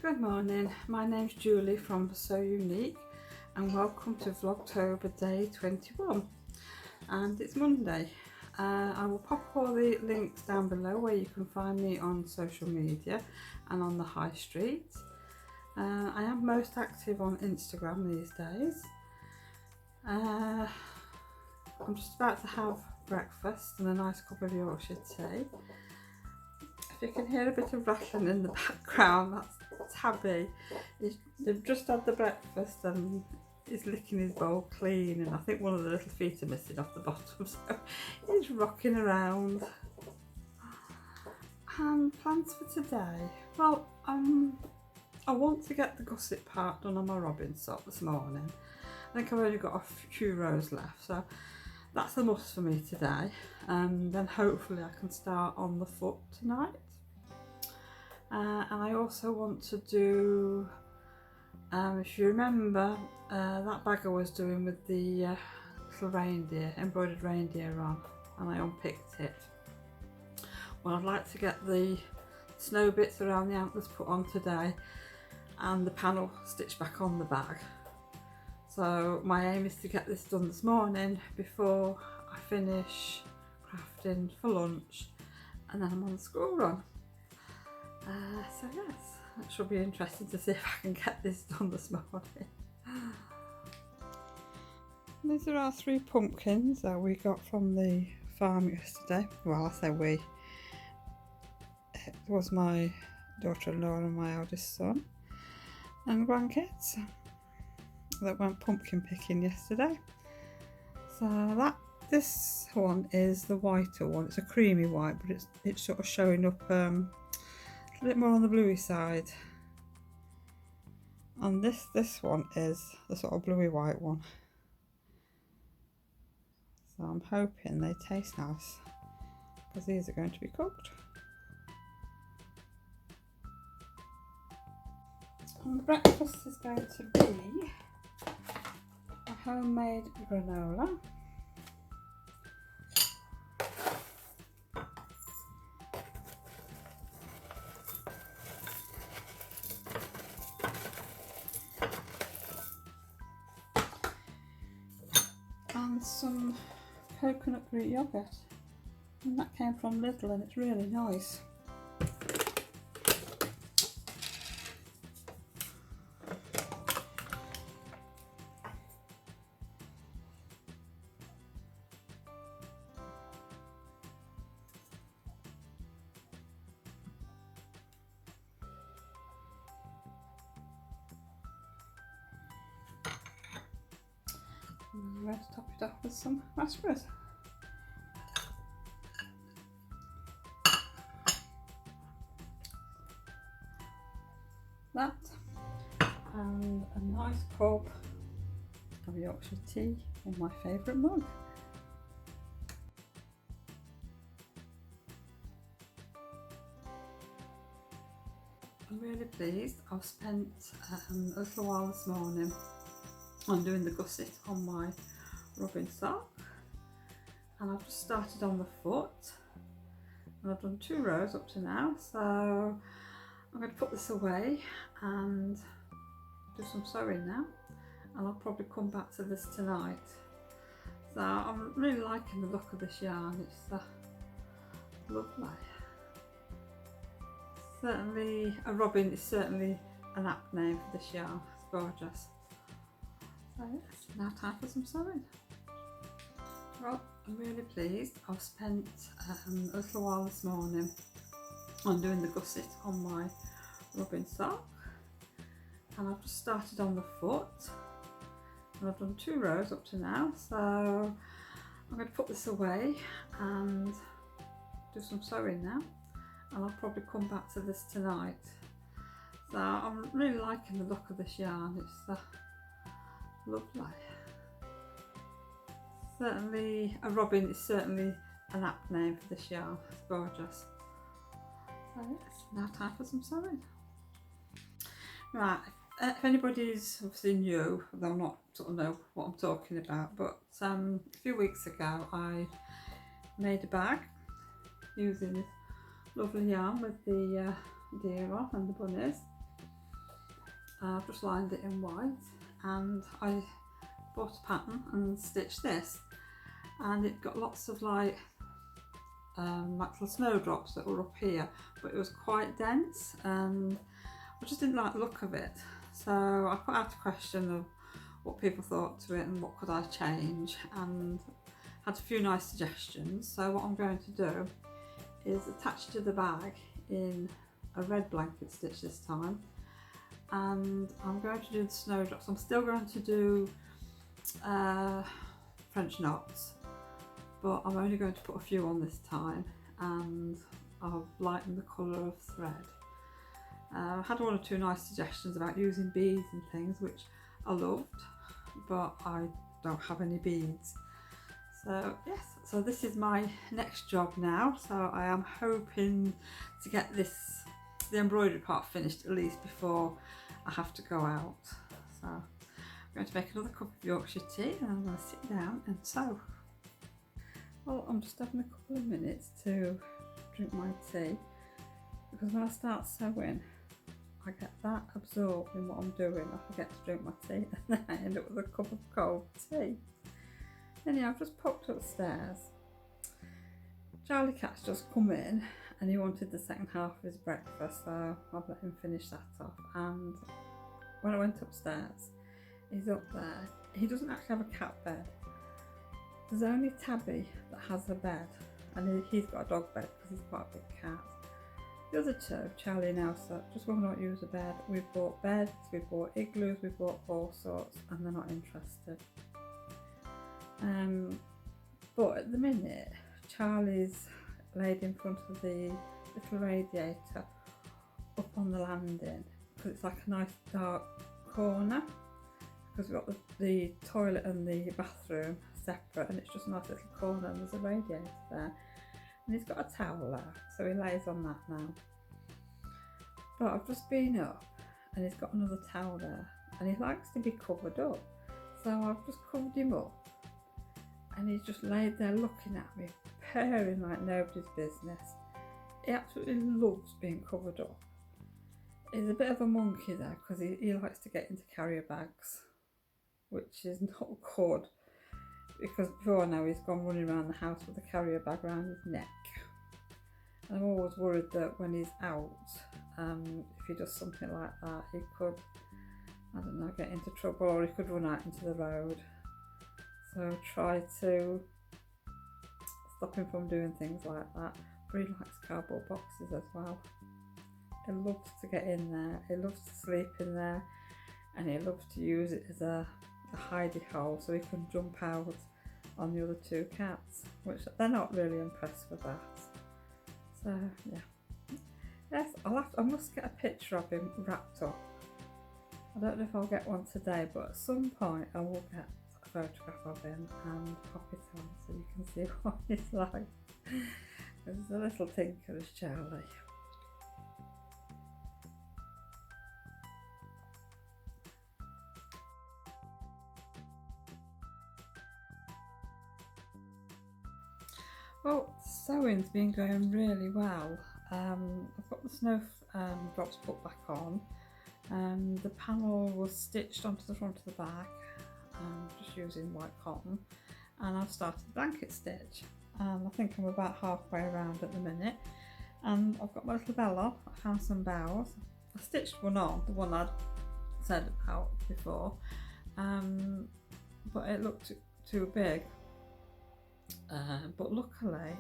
Good morning, my name's Julie from So Unique and welcome to Vlogtober day 21 and it's Monday. I will pop all the links down below where you can find me on social media and on the high street. I am most active on Instagram these days. I'm just about to have breakfast and a nice cup of Yorkshire tea. If you can hear a bit of rattling in the background, that's Tabby. They've just had the breakfast and he's licking his bowl clean, and I think one of the little feet are missing off the bottom, so he's rocking around. And plans for today? Well, I want to get the gusset part done on my robin sock this morning. I think I've only got a few rows left, so that's a must for me today. And then hopefully I can start on the foot tonight. And I also want to do, if you remember, that bag I was doing with the little reindeer, embroidered reindeer on, and I unpicked it. Well, I'd like to get the snow bits around the antlers put on today and the panel stitched back on the bag. So my aim is to get this done this morning before I finish crafting for lunch, and then I'm on the school run. So yes, it should be interesting to see if I can get this done this morning. These are our 3 pumpkins that we got from the farm yesterday. Well, I say we. It was my daughter-in-law and my eldest son and grandkids that went pumpkin picking yesterday. So this one is the whiter one. It's a creamy white, but it's sort of showing up a bit more on the bluey side. And this one is the sort of bluey white one. So I'm hoping they taste nice, because these are going to be cooked. And breakfast is going to be a homemade granola. And some coconut Greek yogurt, and that came from Lidl and it's really nice. I'm going to top it off with some raspberries. That and a nice cup of Yorkshire tea in my favourite mug. I'm really pleased. I've spent a little while this morning on doing the gusset on my robin sock, and I've just started on the foot, and I've done 2 rows up to now, so I'm going to put this away and do some sewing now, and I'll probably come back to this tonight. So I'm really liking the look of this yarn. It's lovely. Certainly a robin is certainly an apt name for this yarn. It's gorgeous. So yes, now time for some sewing. Well, I'm really pleased. I've spent a little while this morning on doing the gusset on my robin sock, and I've just started on the foot, and I've done 2 rows up to now, so I'm going to put this away and do some sewing now, and I'll probably come back to this tonight. So I'm really liking the look of this yarn. It's lovely. Certainly a robin is certainly an apt name for this yarn. It's gorgeous. So yes, now time for some sewing. Right, if anybody's obviously new, they'll not sort of know what I'm talking about, but a few weeks ago I made a bag using this lovely yarn with the deer on and the bunnies. I've just lined it in white, and I bought a pattern and stitched this, and it got lots of like little snowdrops that were up here, but it was quite dense and I just didn't like the look of it. So I put out a question of what people thought to it and what could I change, and had a few nice suggestions. So what I'm going to do is attach to the bag in a red blanket stitch this time, and I'm going to do the snowdrops. I'm still going to do French knots, but I'm only going to put a few on this time, and I'll lighten the colour of thread. I had one or two nice suggestions about using beads and things, which I loved, but I don't have any beads. So yes, so this is my next job now. So I am hoping to get the embroidery part finished at least before I have to go out. So I'm going to make another cup of Yorkshire tea, and I'm going to sit down and sew. Well, I'm just having a couple of minutes to drink my tea, because when I start sewing I get that absorbed in what I'm doing, I forget to drink my tea and then I end up with a cup of cold tea. Anyhow, I've just popped upstairs. Charlie Cat's just come in and he wanted the second half of his breakfast, so I've let him finish that off. And when I went upstairs, he's up there. He doesn't actually have a cat bed. There's only Tabby that has a bed, and he's got a dog bed because he's quite a big cat. The other two, Charlie and Elsa, just will not use a bed. We've bought beds, we've bought igloos, we've bought all sorts, and they're not interested. But at the minute, Charlie's laid in front of the little radiator up on the landing, because it's like a nice dark corner, because we've got the toilet and the bathroom separate, and it's just a nice little corner, and there's a radiator there. And he's got a towel there, so he lays on that now. But I've just been up and he's got another towel there, and he likes to be covered up, so I've just covered him up, and he's just laid there looking at me, purring like nobody's business. He absolutely loves being covered up. He's a bit of a monkey there, because he likes to get into carrier bags, which is not good, because before now he's gone running around the house with a carrier bag around his neck. And I'm always worried that when he's out, if he does something like that, he could, I don't know, get into trouble, or he could run out into the road. So try to stop him from doing things like that. But he likes cardboard boxes as well. He loves to get in there, he loves to sleep in there, and he loves to use it as a hidey hole so he can jump out on the other two cats, which they're not really impressed with that. So yeah, yes, I must get a picture of him wrapped up. I don't know if I'll get one today, but at some point I will get a photograph of him and pop it on so you can see what he's like. There's a little tinker as Charlie. Well, sewing's been going really well. I've got the snow drops put back on, and the panel was stitched onto the front of the bag, just using white cotton, and I've started the blanket stitch, and I think I'm about halfway around at the minute. And I've got my little bell. I found some bows. I stitched one on, the one I'd said about before, but it looked too big. But luckily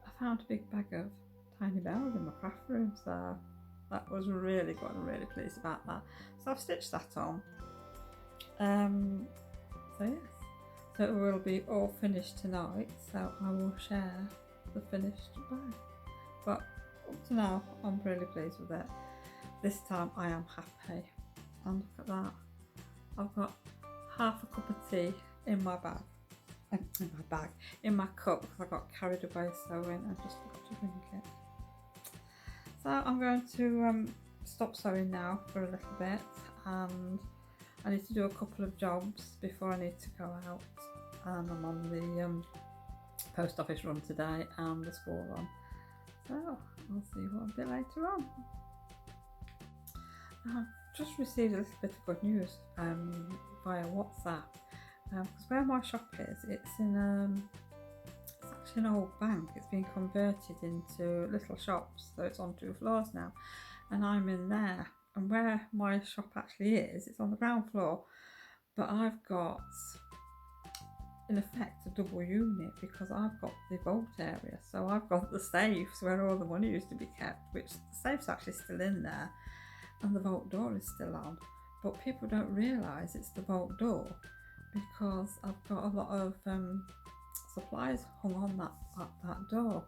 I found a big bag of tiny bells in my craft room, so that was really good. I'm really pleased about that. So I've stitched that on. So yes, so it will be all finished tonight, so I will share the finished bag. But up to now I'm really pleased with it. This time I am happy. And look at that, I've got half a cup of tea in my bag. In my cup, because I got carried away sewing and just forgot to drink it. So I'm going to stop sewing now for a little bit, and I need to do a couple of jobs before I need to go out. And I'm on the post office run today and the school run, so I'll see you a bit later on. I've just received a little bit of good news via WhatsApp, because where my shop is, it's in it's actually an old bank. It's been converted into little shops, so it's on 2 floors now, and I'm in there. And where my shop actually is, it's on the ground floor, but I've got, in effect, a double unit because I've got the vault area. So I've got the safes where all the money used to be kept, which the safe's actually still in there, and the vault door is still on. But people don't realise it's the vault door because I've got a lot of supplies hung on that door.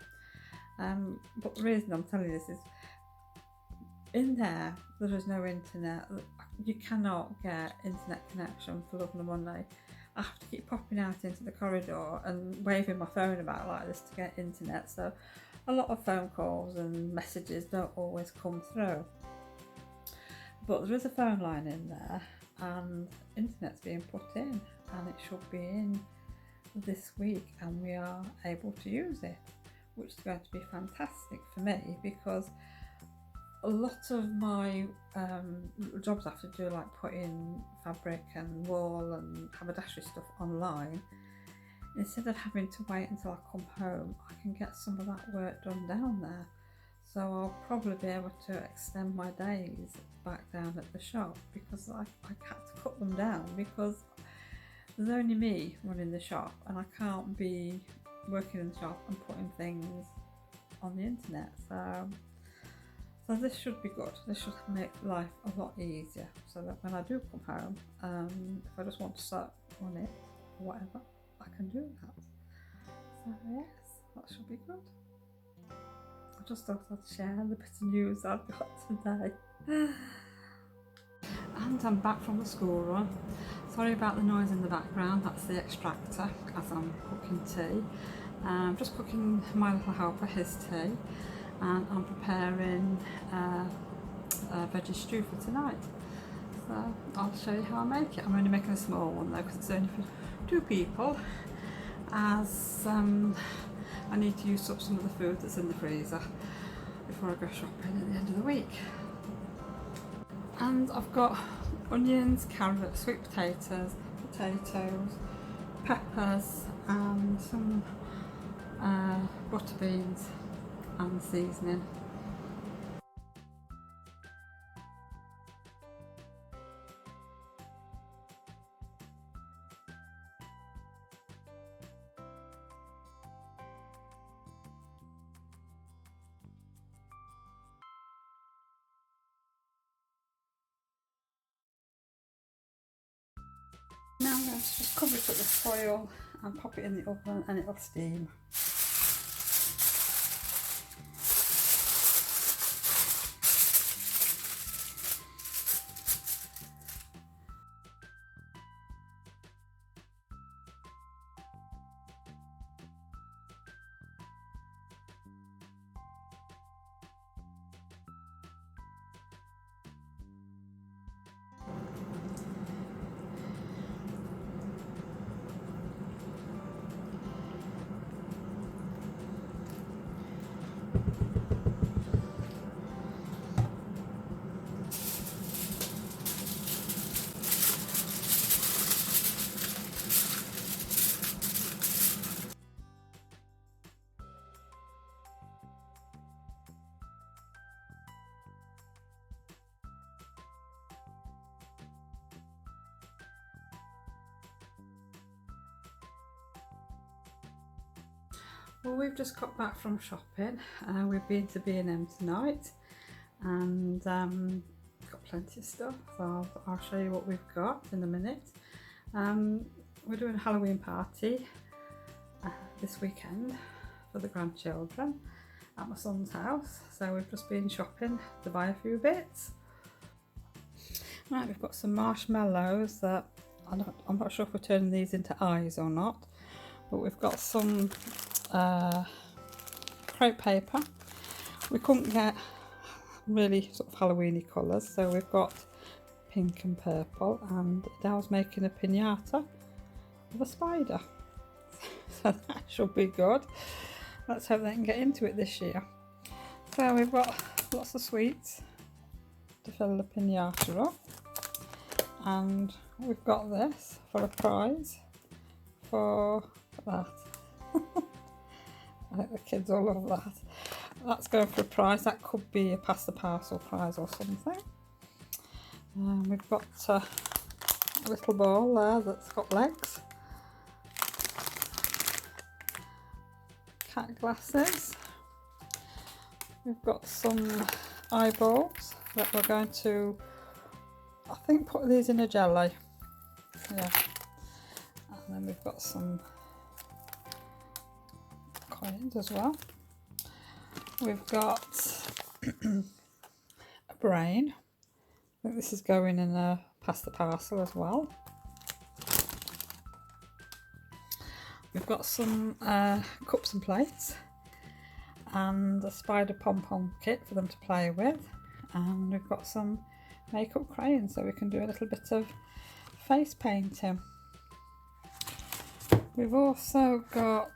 But the reason I'm telling you this is, in there is no internet. You cannot get internet connection for love nor money. I have to keep popping out into the corridor and waving my phone about like this to get internet, so a lot of phone calls and messages don't always come through. But there is a phone line in there and internet's being put in, and it should be in this week, and we are able to use it, which is going to be fantastic for me, because a lot of my jobs I have to do, like put in fabric and wool and haberdashery stuff online, instead of having to wait until I come home, I can get some of that work done down there. So I'll probably be able to extend my days back down at the shop, because I had to cut them down because there's only me running the shop, and I can't be working in the shop and putting things on the internet. So this should be good. This should make life a lot easier, so that when I do come home, if I just want to search on it or whatever, I can do that. So yes, that should be good. I just thought I'd share the bit of news I've got today. And I'm back from the school run. Sorry about the noise in the background, that's the extractor as I'm cooking tea. I'm just cooking my little helper his tea, and I'm preparing a veggie stew for tonight. So I'll show you how I make it. I'm only making a small one though, because it's only for 2 people, as I need to use up some of the food that's in the freezer before I go shopping at the end of the week. And I've got onions, carrots, sweet potatoes, peppers, and some butter beans and seasoning. Now let's just cover it up with foil and pop it in the oven, and it'll steam. Well, we've just got back from shopping. We've been to B&M tonight, and got plenty of stuff, so I'll show you what we've got in a minute. We're doing a Halloween party this weekend for the grandchildren at my son's house, so we've just been shopping to buy a few bits. Right, we've got some marshmallows that I'm not sure if we're turning these into eyes or not, but we've got some crepe paper. We couldn't get really sort of Halloweeny colours, so we've got pink and purple, and Dow's making a piñata of a spider. So that should be good. Let's hope they can get into it this year. So we've got lots of sweets, to fill the pinata up. And we've got this for a prize for that. I think the kids all love that. That's going for a prize. That could be a pass the parcel prize or something. We've got a little ball there that's got legs. Cat glasses. We've got some eyeballs that we're going to, I think, put these in a jelly. Yeah. And then we've got some coins as well. We've got a brain. I think this is going in a pasta parcel as well. We've got some cups and plates and a spider pom-pom kit for them to play with, and we've got some makeup crayons so we can do a little bit of face painting. We've also got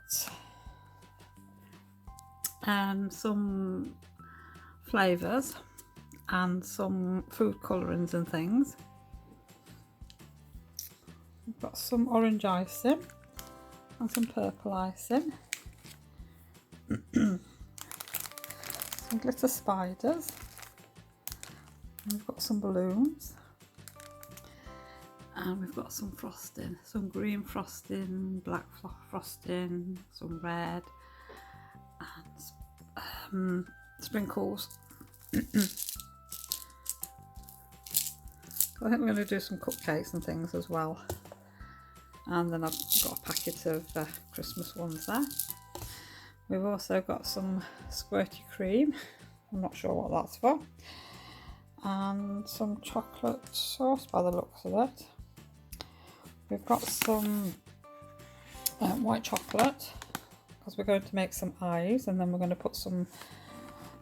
some flavours and some food colourings and things. We've got some orange icing and some purple icing. Some glitter spiders. And we've got some balloons. And we've got some frosting, some green frosting, black frosting, some red, and sprinkles. I think we're going to do some cupcakes and things as well. And then I've got a packet of Christmas ones there. We've also got some squirty cream. I'm not sure what that's for. And some chocolate sauce by the looks of it. We've got some white chocolate because we're going to make some eyes, and then we're going to put some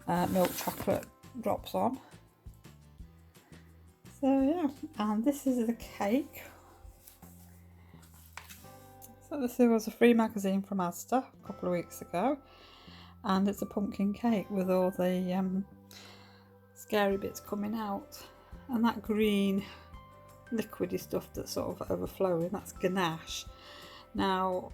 milk chocolate drops on. So yeah, and this is the cake. So this was a free magazine from Asda a couple of weeks ago, and it's a pumpkin cake with all the scary bits coming out, and that green liquidy stuff that's sort of overflowing, that's ganache. Now,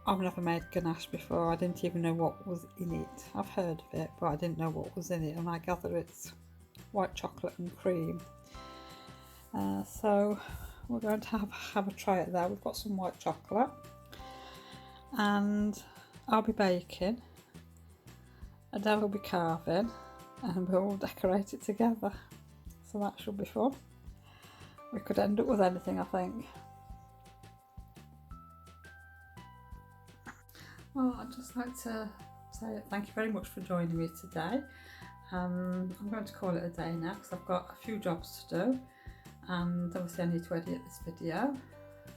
I've never made ganache before. I didn't even know what was in it. I've heard of it, but I didn't know what was in it, and I gather it's white chocolate and cream. So we're going to have a try at that. We've got some white chocolate, and I'll be baking, Adele will be carving, and we'll all decorate it together. So that should be fun. We could end up with anything, I think. Well, I'd just like to say thank you very much for joining me today. I'm going to call it a day now because I've got a few jobs to do, and obviously I need to edit this video,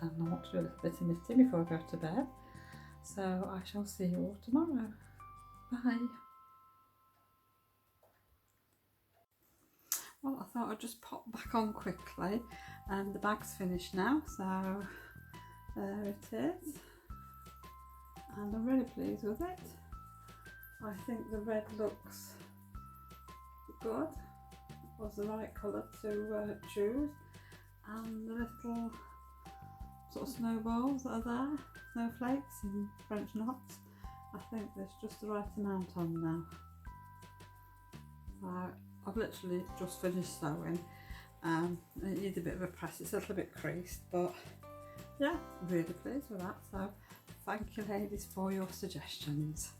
and I want to do a little bit of knitting before I go to bed. So I shall see you all tomorrow. Bye. Well, I thought I'd just pop back on quickly, and the bag's finished now, so there it is, and I'm really pleased with it. I think the red looks good, it was the right colour to choose, and the little sort of snowballs that are there, snowflakes and French knots, I think there's just the right amount on now. I've literally just finished sewing. It needs a bit of a press, it's a little bit creased, but yeah, really pleased with that. So thank you ladies for your suggestions.